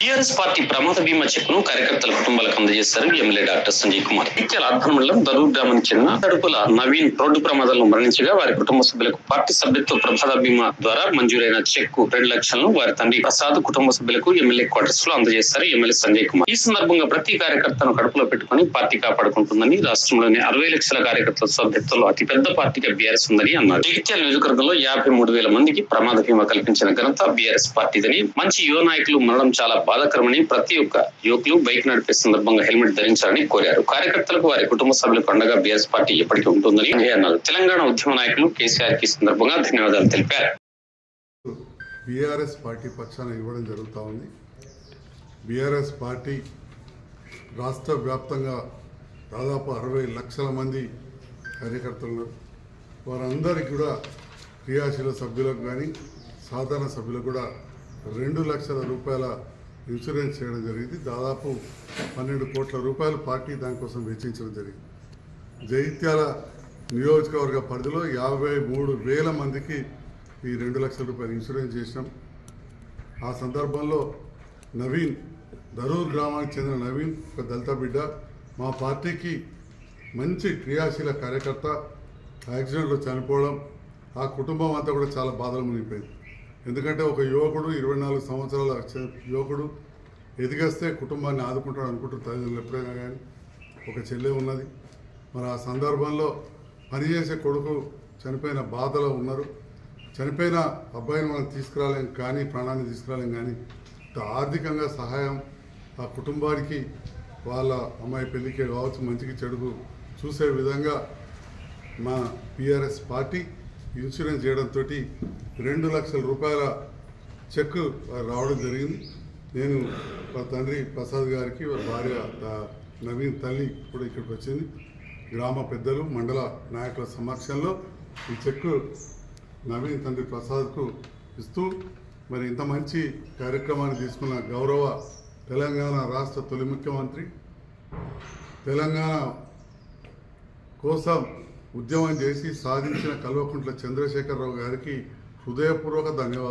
TRS party ప్రమాద బీమా చెక్కును కార్యకర్తల కుటుంబాలకు అందజేశారు ఎమ్మెల్యే డాక్టర్ సంజయ్ కుమార్. ఇటీవల ఆధ్వర్యం మండలం దరూర్ గ్రామానికి చెందిన తడుపుల నవీన్ రోడ్డు ప్రమాదంలో మరణించగా వారి కుటుంబ సభ్యులకు పార్టీ సభ్యత్వ ప్రమాద బీమా ద్వారా మంజూరైన చెక్కు 2 లక్షలను వారి తండ్రి ప్రసాద్ కుటుంబ సభ్యులకు ఎమ్మెల్యే క్వార్టర్స్ లో అందజేశారు ఎమ్మెల్యే సంజయ్ కుమార్. ఈ సందర్భంగా ప్రతి కార్యకర్తను కడుపులో పెట్టుకుని పార్టీ కాపాడుకుంటుందని, రాష్ట్రంలోని 60 లక్షల కార్యకర్తల సభ్యత్వంలో అతిపెద్ద పార్టీగా బీఆర్ఎస్ ఉందని అన్నారు. జగిత్యాల నియోజకవర్గంలో 53,000 మందికి ప్రమాద బీమా కల్పించిన ఘనత బీఆర్ఎస్ పార్టీదని, మంచి యువ నాయకులు మరణం చాలా బాధాకరమని, ప్రతి ఒక్క యువకులు బైక్ నడిపే సందర్భంగా హెల్మెట్ ధరించాలని కోరారు. కార్యకర్తలకు వారి కుటుంబ సభ్యులకు అండగా బీఆర్ఎస్ పార్టీ ఎప్పటికీ ఉంటుందని అన్నారు. తెలంగాణ ఉద్యమ నాయకులు కేసీఆర్ కి సందర్భంగా ధన్యవాదాలు తెలిపారు. బీఆర్ఎస్ పార్టీ పక్షాన ఇవ్వడం జరుగుతూ ఉంది. బీఆర్ఎస్ పార్టీ రాష్ట్ర వ్యాప్తంగా దాదాపు 60 లక్షల మంది కార్యకర్తలు, వారందరికీ కూడా క్రియాశీల సభ్యులకు కానీ సాధారణ సభ్యులకు కూడా 2 లక్షల రూపాయల ఇన్సూరెన్స్ చేయడం జరిగింది. దాదాపు 12 కోట్ల రూపాయలు పార్టీ దానికోసం వెచ్చించడం జరిగింది. జగిత్యాల నియోజకవర్గ పరిధిలో 53,000 మందికి ఈ 2 లక్షల రూపాయలు ఇన్సూరెన్స్ చేసినాం. ఆ సందర్భంలో నవీన్, దరూర్ గ్రామానికి చెందిన నవీన్ ఒక దళిత బిడ్డ, మా పార్టీకి మంచి క్రియాశీల కార్యకర్త, యాక్సిడెంట్లో చనిపోవడం ఆ కుటుంబం అంతా కూడా చాలా బాధలు మునిగిపోయింది. ఎందుకంటే ఒక యువకుడు, 24 సంవత్సరాల యువకుడు ఎదిగేస్తే కుటుంబాన్ని ఆదుకుంటాడు అనుకుంటారు తల్లిదండ్రులు ఎప్పుడైనా. కానీ ఒక చెల్లె ఉన్నది. మరి ఆ సందర్భంలో పనిచేసే కొడుకు చనిపోయిన బాధలో ఉన్నారు. చనిపోయిన అబ్బాయిని మనం తీసుకురాలేం కానీ, ప్రాణాన్ని తీసుకురాలేం కానీ ఆర్థికంగా సహాయం ఆ కుటుంబానికి, వాళ్ళ అమ్మాయి పెళ్లికి కావచ్చు, మంచికి చెడుకు చూసే విధంగా మా బీఆర్ఎస్ పార్టీ ఇన్సూరెన్స్ చేయడంతో 2 లక్షల రూపాయల చెక్ రావడం జరిగింది. నేను మా తండ్రి ప్రసాద్ గారికి, వారి భార్య నవీన్ తల్లి కూడా ఇక్కడికి వచ్చింది. గ్రామ పెద్దలు, మండల నాయకుల సమక్షంలో ఈ చెక్ నవీన్ తండ్రి ప్రసాద్కు ఇస్తూ, మరి ఇంత మంచి కార్యక్రమాన్ని తీసుకున్న గౌరవ తెలంగాణ రాష్ట్ర తొలి ముఖ్యమంత్రి, తెలంగాణ కోసం ఉద్యమం చేసి సాధించిన కల్వకుంట్ల చంద్రశేఖరరావు గారికి హృదయపూర్వక ధన్యవాదాలు.